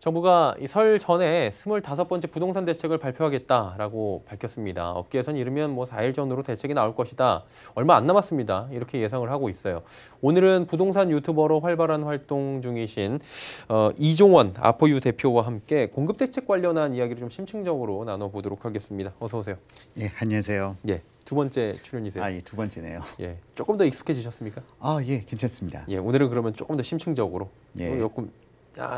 정부가 이 설 전에 25번째 부동산 대책을 발표하겠다라고 밝혔습니다. 업계에선 이르면 4일 전으로 대책이 나올 것이다. 얼마 안 남았습니다. 이렇게 예상을 하고 있어요. 오늘은 부동산 유튜버로 활발한 활동 중이신 이종원 아포유 대표와 함께 공급 대책 관련한 이야기를 좀 심층적으로 나눠보도록 하겠습니다. 어서 오세요. 예, 안녕하세요. 예, 두 번째 출연이세요. 예, 두 번째네요. 예, 조금 더 익숙해지셨습니까? 예, 괜찮습니다. 예, 오늘은 그러면 조금 더 심층적으로 예.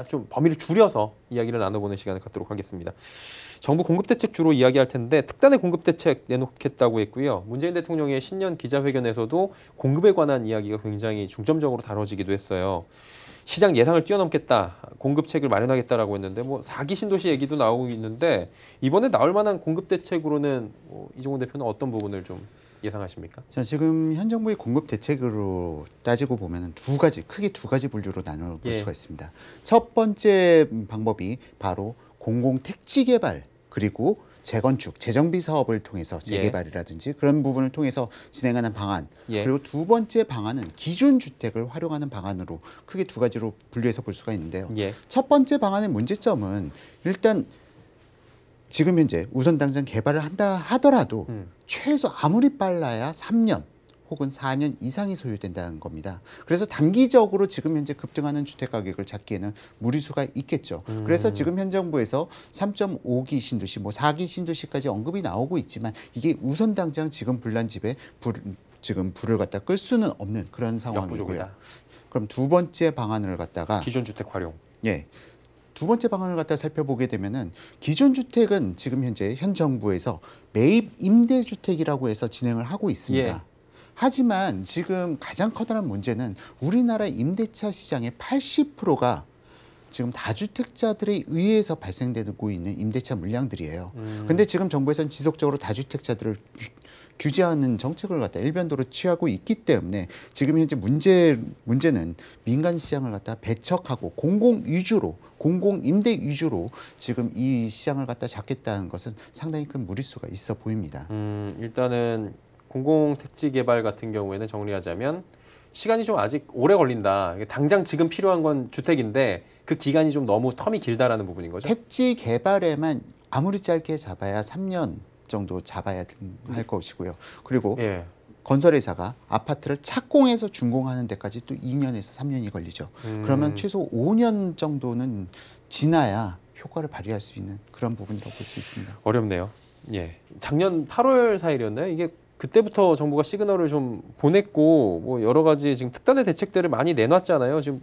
좀 범위를 줄여서 이야기를 나눠보는 시간을 갖도록 하겠습니다. 정부 공급 대책 주로 이야기할 텐데 특단의 공급 대책 내놓겠다고 했고요. 문재인 대통령의 신년 기자회견에서도 공급에 관한 이야기가 굉장히 중점적으로 다뤄지기도 했어요. 시장 예상을 뛰어넘겠다, 공급책을 마련하겠다라고 했는데 4기 신도시 얘기도 나오고 있는데 이번에 나올 만한 공급 대책으로는 이종훈 대표는 어떤 부분을 좀 예상하십니까? 자, 지금 현 정부의 공급 대책으로 따지고 보면 크게 두 가지 분류로 나눌 수가 있습니다. 첫 번째 방법이 바로 공공 택지 개발 그리고 재건축, 재정비 사업을 통해서 재개발이라든지 그런 부분을 통해서 진행하는 방안. 그리고 두 번째 방안은 기존 주택을 활용하는 방안으로 크게 두 가지로 분류해서 볼 수가 있는데요. 첫 번째 방안의 문제점은 일단 지금 현재 우선 당장 개발을 한다 하더라도 최소 아무리 빨라야 3년 혹은 4년 이상이 소요된다는 겁니다. 그래서 단기적으로 지금 현재 급등하는 주택 가격을 잡기에는 무리수가 있겠죠. 그래서 지금 현 정부에서 3.5기 신도시, 4기 신도시까지 언급이 나오고 있지만 이게 우선 당장 지금 불난 집에 지금 불을 갖다 끌 수는 없는 그런 상황이고요. 그럼 두 번째 방안을 갖다가 기존 주택 활용. 두 번째 방안을 갖다 살펴보게 되면은 기존 주택은 지금 현재 현 정부에서 매입 임대주택이라고 해서 진행을 하고 있습니다. 하지만 지금 가장 커다란 문제는 우리나라 임대차 시장의 80%가 지금 다주택자들에 의해서 발생되고 있는 임대차 물량들이에요. 근데 지금 정부에서는 지속적으로 다주택자들을 규제하는 정책을 갖다 일변도로 취하고 있기 때문에 지금 현재 문제는 민간 시장을 갖다 배척하고 공공 임대 위주로 지금 이 시장을 갖다 잡겠다는 것은 상당히 큰 무리수가 있어 보입니다. 일단은 공공 택지 개발 같은 경우에는 정리하자면 시간이 좀 아직 오래 걸린다. 당장 지금 필요한 건 주택인데 그 기간이 좀 너무 텀이 길다라는 부분인 거죠. 택지 개발에만 아무리 짧게 잡아야 3년 정도 잡아야 할 것이고요. 그리고 건설회사가 아파트를 착공해서 준공하는 데까지 또 2년에서 3년이 걸리죠. 그러면 최소 5년 정도는 지나야 효과를 발휘할 수 있는 그런 부분이라고 볼 수 있습니다. 어렵네요. 작년 8월 4일이었나요? 이게 그때부터 정부가 시그널을 좀 보냈고 여러 가지 지금 특단의 대책들을 많이 내놨잖아요. 지금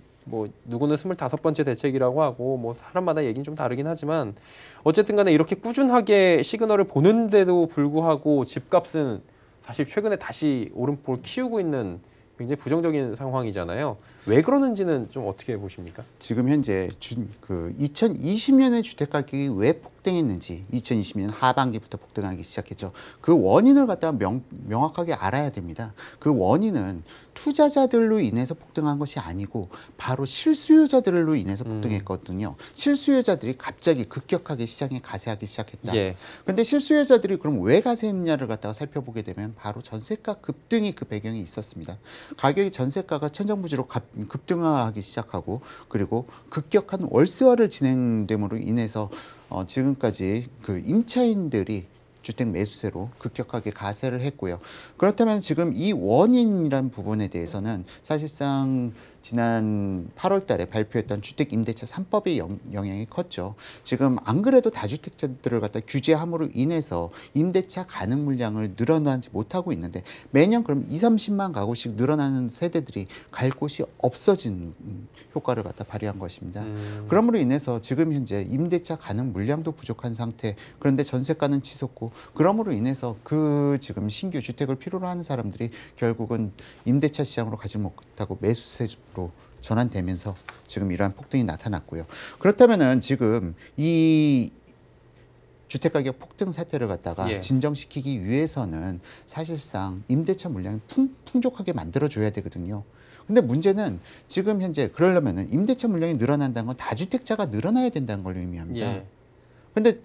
누구는 25번째 대책이라고 하고 사람마다 얘기는 좀 다르긴 하지만 어쨌든 간에 이렇게 꾸준하게 시그널을 보는데도 불구하고 집값은 사실 최근에 다시 오름폭을 키우고 있는 굉장히 부정적인 상황이잖아요. 왜 그러는지는 좀 어떻게 보십니까? 지금 현재 2020년에 주택 가격이 왜 폭등했는지 2020년 하반기부터 폭등하기 시작했죠. 그 원인을 갖다가 명확하게 알아야 됩니다. 그 원인은 투자자들로 인해서 폭등한 것이 아니고 바로 실수요자들로 인해서 폭등했거든요. 실수요자들이 갑자기 급격하게 시장에 가세하기 시작했다. 그런데 실수요자들이 그럼 왜 가세했냐를 갖다가 살펴보게 되면 바로 전세가 급등이 그 배경이 있었습니다. 가격이 전세가가 천정부지로 급등하기 시작하고 그리고 급격한 월세화를 진행됨으로 인해서 지금까지 그 임차인들이 주택 매수세로 급격하게 가세를 했고요. 그렇다면 지금 이 원인이란 부분에 대해서는 사실상 지난 8월 달에 발표했던 주택임대차 3법의 영향이 컸죠. 지금 안 그래도 다주택자들을 갖다 규제함으로 인해서 임대차 가능 물량을 늘어나지 못하고 있는데 매년 그럼 20-30만 가구씩 늘어나는 세대들이 갈 곳이 없어진 효과를 갖다 발휘한 것입니다. 그러므로 인해서 지금 현재 임대차 가능 물량도 부족한 상태, 그런데 전세가는 치솟고 그러므로 인해서 그 지금 신규 주택을 필요로 하는 사람들이 결국은 임대차 시장으로 가지 못하고 매수세로 전환되면서 지금 이러한 폭등이 나타났고요. 그렇다면은 지금 이 주택가격 폭등 사태를 갖다가 진정시키기 위해서는 사실상 임대차 물량이 풍족하게 만들어줘야 되거든요. 근데 문제는 지금 현재 그러려면은 임대차 물량이 늘어난다는 건 다주택자가 늘어나야 된다는 걸 의미합니다. 근데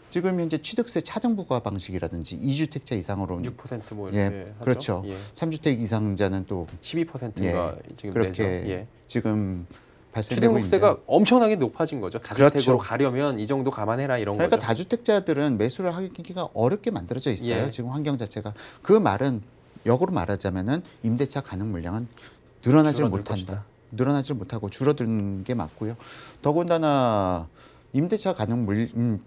지금 현재 취득세 차등부과 방식이라든지 2주택자 이상으로 6% 이렇게 하죠. 그렇죠. 3주택 이상자는 또 12%가 지금 그렇게 내죠. 지금 발생되고 주택목세가 있는데 엄청나게 높아진 거죠. 다주택으로 그렇죠. 가려면 이 정도 감안해라 이런 그러니까 거죠. 다주택자들은 매수를 하기가 어렵게 만들어져 있어요. 예. 지금 환경 자체가. 그 말은 역으로 말하자면은 임대차 가능 물량은 늘어나질 줄어들 못한다. 것이다. 늘어나질 못하고 줄어드는 게 맞고요. 더군다나 임대차 가능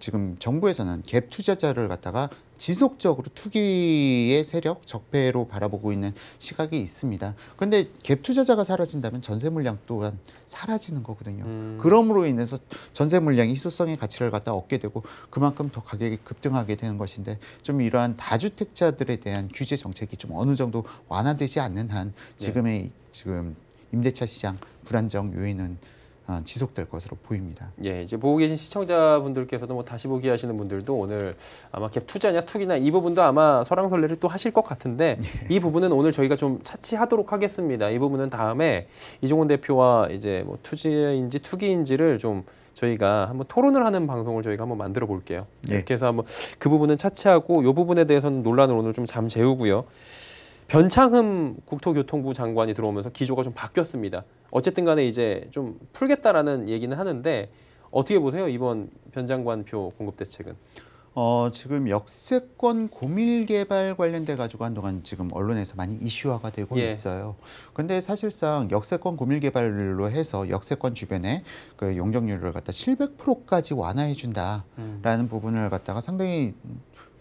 지금 정부에서는 갭 투자자를 갖다가 지속적으로 투기의 세력 적폐로 바라보고 있는 시각이 있습니다. 그런데 갭 투자자가 사라진다면 전세 물량 또한 사라지는 거거든요. 그럼으로 인해서 전세 물량이 희소성의 가치를 갖다 얻게 되고 그만큼 더 가격이 급등하게 되는 것인데 좀 이러한 다주택자들에 대한 규제 정책이 좀 어느 정도 완화되지 않는 한 지금 임대차 시장 불안정 요인은 지속될 것으로 보입니다. 예, 이제 보고 계신 시청자분들께서도 뭐 다시 보기 하시는 분들도 오늘 아마 갭 투자냐 투기나 이 부분도 아마 설왕설래를 또 하실 것 같은데 이 부분은 오늘 저희가 좀 차치하도록 하겠습니다. 이 부분은 다음에 이종훈 대표와 이제 뭐 투자인지 투기인지를 좀 저희가 한번 토론을 하는 방송을 저희가 한번 만들어 볼게요. 예. 이렇게 해서 한번 그 부분은 차치하고 이 부분에 대해서는 논란을 오늘 좀 잠재우고요. 변창흠 국토교통부 장관이 들어오면서 기조가 좀 바뀌었습니다. 어쨌든 간에 이제 좀 풀겠다라는 얘기는 하는데 어떻게 보세요? 이번 변 장관표 공급 대책은? 지금 역세권 고밀 개발 관련돼 가지고 한동안 지금 언론에서 많이 이슈화가 되고 예. 있어요. 근데 사실상 역세권 고밀 개발로 해서 역세권 주변에 그 용적률을 갖다 700%까지 완화해 준다라는 부분을 갖다가 상당히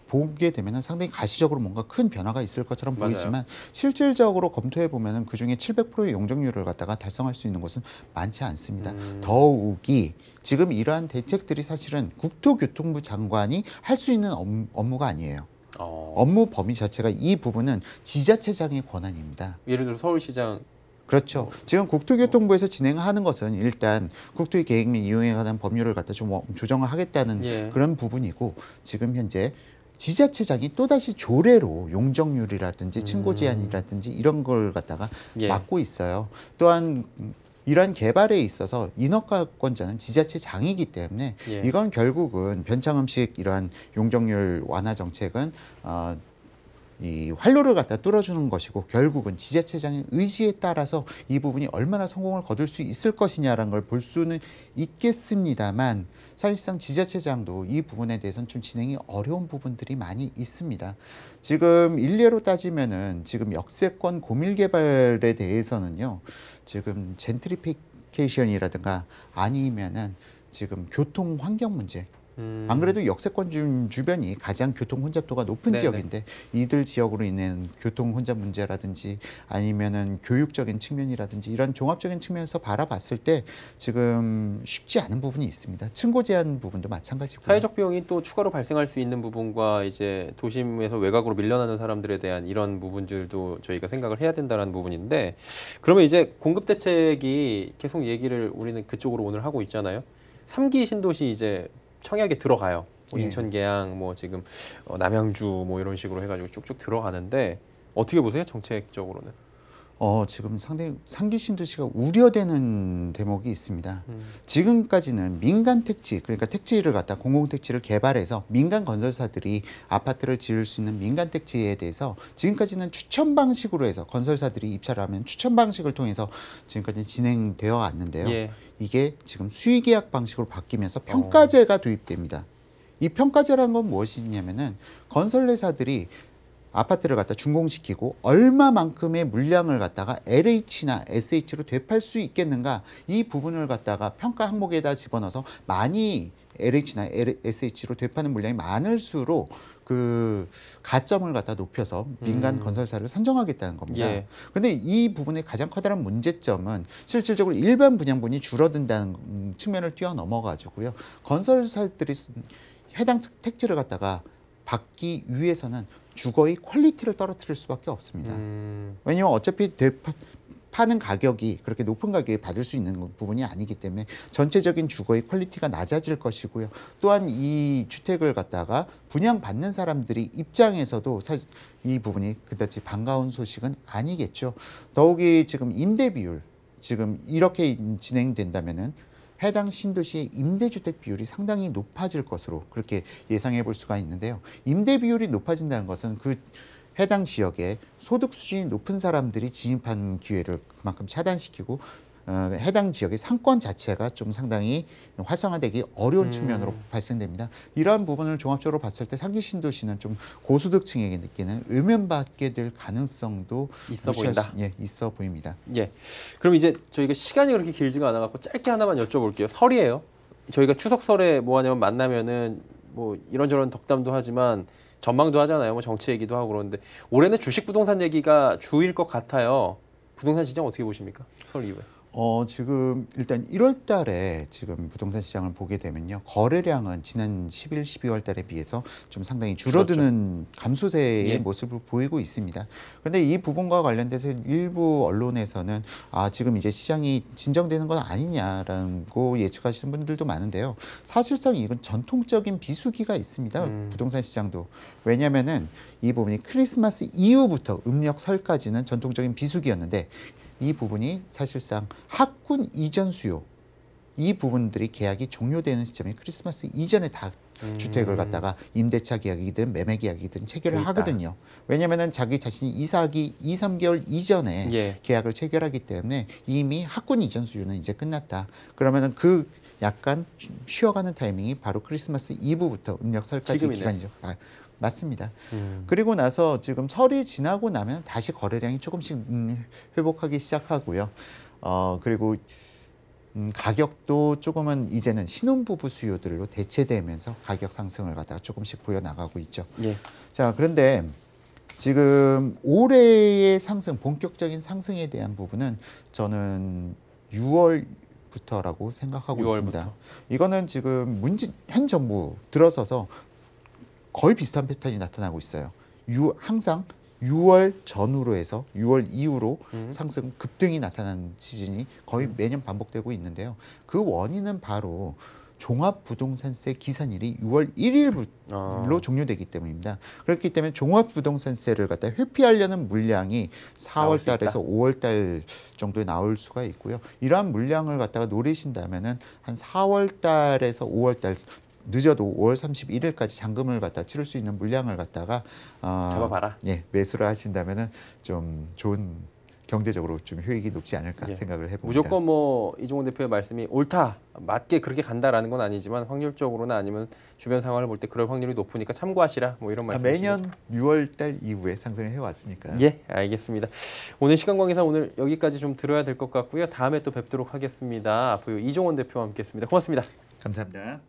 보게 되면은 상당히 가시적으로 뭔가 큰 변화가 있을 것처럼 맞아요. 보이지만 실질적으로 검토해 보면은 그 중에 700%의 용적률을 갖다가 달성할 수 있는 곳은 많지 않습니다. 더욱이 지금 이러한 대책들이 사실은 국토교통부 장관이 할 수 있는 업무가 아니에요. 업무 범위 자체가 이 부분은 지자체장의 권한입니다. 예를 들어 서울시장 그렇죠. 지금 국토교통부에서 진행하는 것은 일단 국토의 계획 및 이용에 관한 법률을 갖다 좀 조정을 하겠다는 예. 그런 부분이고 지금 현재 지자체장이 또다시 조례로 용적률이라든지 층고 제한이라든지 이런 걸 갖다가 예. 막고 있어요. 또한 이러한 개발에 있어서 인허가권자는 지자체장이기 때문에 예. 이건 결국은 변창흠식 이러한 용적률 완화 정책은 이 활로를 갖다 뚫어주는 것이고 결국은 지자체장의 의지에 따라서 이 부분이 얼마나 성공을 거둘 수 있을 것이냐라는 걸 볼 수는 있겠습니다만 사실상 지자체장도 이 부분에 대해서는 좀 진행이 어려운 부분들이 많이 있습니다. 지금 일례로 따지면은 지금 역세권 고밀 개발에 대해서는요. 지금 젠트리피케이션이라든가 아니면은 지금 교통 환경 문제 안 그래도 역세권 주변이 가장 교통 혼잡도가 높은 네네. 지역인데 이들 지역으로 인한 교통 혼잡 문제라든지 아니면은 교육적인 측면이라든지 이런 종합적인 측면에서 바라봤을 때 지금 쉽지 않은 부분이 있습니다. 층고 제한 부분도 마찬가지고요. 사회적 비용이 또 추가로 발생할 수 있는 부분과 이제 도심에서 외곽으로 밀려나는 사람들에 대한 이런 부분들도 저희가 생각을 해야 된다는 부분인데 그러면 이제 공급 대책이 계속 얘기를 우리는 그쪽으로 오늘 하고 있잖아요. 3기 신도시 이제 청약에 들어가요. 뭐 예. 인천 계양 뭐 지금 남양주 뭐 이런 식으로 해가지고 쭉쭉 들어가는데 어떻게 보세요? 정책적으로는? 지금 상당히 3기 신도시가 우려되는 대목이 있습니다. 지금까지는 민간 택지, 그러니까 택지를 갖다 공공택지를 개발해서 민간 건설사들이 아파트를 지을 수 있는 민간 택지에 대해서 지금까지는 추천 방식으로 해서 건설사들이 입찰을 하면 추천 방식을 통해서 지금까지 진행되어 왔는데요. 예. 이게 지금 수의계약 방식으로 바뀌면서 평가제가 도입됩니다. 이 평가제라는 건 무엇이냐면은 건설회사들이 아파트를 갖다 준공시키고 얼마만큼의 물량을 갖다가 LH나 SH로 되팔 수 있겠는가 이 부분을 갖다가 평가 항목에다 집어넣어서 많이 LH나 SH로 되파는 물량이 많을수록 그 가점을 갖다 높여서 민간 건설사를 선정하겠다는 겁니다. 예. 그런데 이 부분의 가장 커다란 문제점은 실질적으로 일반 분양분이 줄어든다는 측면을 뛰어넘어 가지고요. 건설사들이 해당 택지를 갖다가 받기 위해서는 주거의 퀄리티를 떨어뜨릴 수밖에 없습니다. 왜냐하면 어차피 파는 가격이 그렇게 높은 가격에 받을 수 있는 부분이 아니기 때문에 전체적인 주거의 퀄리티가 낮아질 것이고요. 또한 이 주택을 갖다가 분양받는 사람들이 입장에서도 사실 이 부분이 그다지 반가운 소식은 아니겠죠. 더욱이 지금 임대 비율 지금 이렇게 진행된다면은 해당 신도시의 임대주택 비율이 상당히 높아질 것으로 그렇게 예상해 볼 수가 있는데요. 임대 비율이 높아진다는 것은 그 해당 지역에 소득 수준이 높은 사람들이 진입하는 기회를 그만큼 차단시키고 해당 지역의 상권 자체가 좀 상당히 활성화되기 어려운 측면으로 발생됩니다. 이러한 부분을 종합적으로 봤을 때 상기 신도시는 좀 고소득층에게는 외면받게 될 가능성도 있어 보인다. 있어 보입니다. 예. 그럼 이제 저희가 시간이 그렇게 길지가 않아 갖고 짧게 하나만 여쭤볼게요. 설이에요. 저희가 추석 설에 뭐 하냐면 만나면은 뭐 이런저런 덕담도 하지만 전망도 하잖아요. 뭐 정치 얘기도 하고 그러는데 올해는 주식 부동산 얘기가 주일 것 같아요. 부동산 시장 어떻게 보십니까? 설 이후에. 지금 일단 1월 달에 지금 부동산 시장을 보게 되면요. 거래량은 지난 11, 12월 달에 비해서 좀 상당히 줄어드는 감소세의 예. 모습을 보이고 있습니다. 그런데 이 부분과 관련돼서 일부 언론에서는 지금 이제 시장이 진정되는 건 아니냐라고 예측하시는 분들도 많은데요. 사실상 이건 전통적인 비수기가 있습니다. 부동산 시장도. 왜냐면은 이 부분이 크리스마스 이후부터 음력 설까지는 전통적인 비수기였는데 이 부분이 사실상 학군 이전 수요 이 부분들이 계약이 종료되는 시점이 크리스마스 이전에 다 주택을 갖다가 임대차 계약이든 매매 계약이든 체결을 그러니까. 하거든요. 왜냐하면 자기 자신이 이사하기 2, 3개월 이전에 예. 계약을 체결하기 때문에 이미 학군 이전 수요는 이제 끝났다. 그러면은 그 약간 쉬어가는 타이밍이 바로 크리스마스 이브부터 음력 설까지 지금이네. 기간이죠. 맞습니다. 그리고 나서 지금 설이 지나고 나면 다시 거래량이 조금씩 회복하기 시작하고요. 그리고 가격도 조금은 이제는 신혼부부 수요들로 대체되면서 가격 상승을 갖다가 조금씩 보여나가고 있죠. 예. 자, 그런데 지금 올해의 상승, 본격적인 상승에 대한 부분은 저는 6월부터라고 생각하고 6월부터. 있습니다. 이거는 지금 현 정부 들어서서 거의 비슷한 패턴이 나타나고 있어요. 항상 6월 전후로 해서 6월 이후로 상승 급등이 나타나는 시즌이 거의 매년 반복되고 있는데요. 그 원인은 바로 종합부동산세 기산일이 6월 1일로 종료되기 때문입니다. 그렇기 때문에 종합부동산세를 갖다 회피하려는 물량이 4월 달에서 5월 달 정도에 나올 수가 있고요. 이러한 물량을 갖다가 노리신다면은 한 4월 달에서 5월 달 늦어도 5월 31일까지 잔금을 갖다 치를 수 있는 물량을 갖다가 잡아봐라. 예, 매수를 하신다면은 좀 좋은 경제적으로 좀 효익이 높지 않을까 생각을 해봅니다. 무조건 뭐 이종원 대표의 말씀이 옳다, 맞게 그렇게 간다라는 건 아니지만 확률적으로나 아니면 주변 상황을 볼 때 그럴 확률이 높으니까 참고하시라 뭐 이런 말씀. 매년 6월 달 이후에 상승을 해왔으니까요. 예, 알겠습니다. 오늘 시간 관계상 오늘 여기까지 좀 들어야 될 것 같고요. 다음에 또 뵙도록 하겠습니다. 앞으로 이종원 대표와 함께했습니다. 고맙습니다. 감사합니다.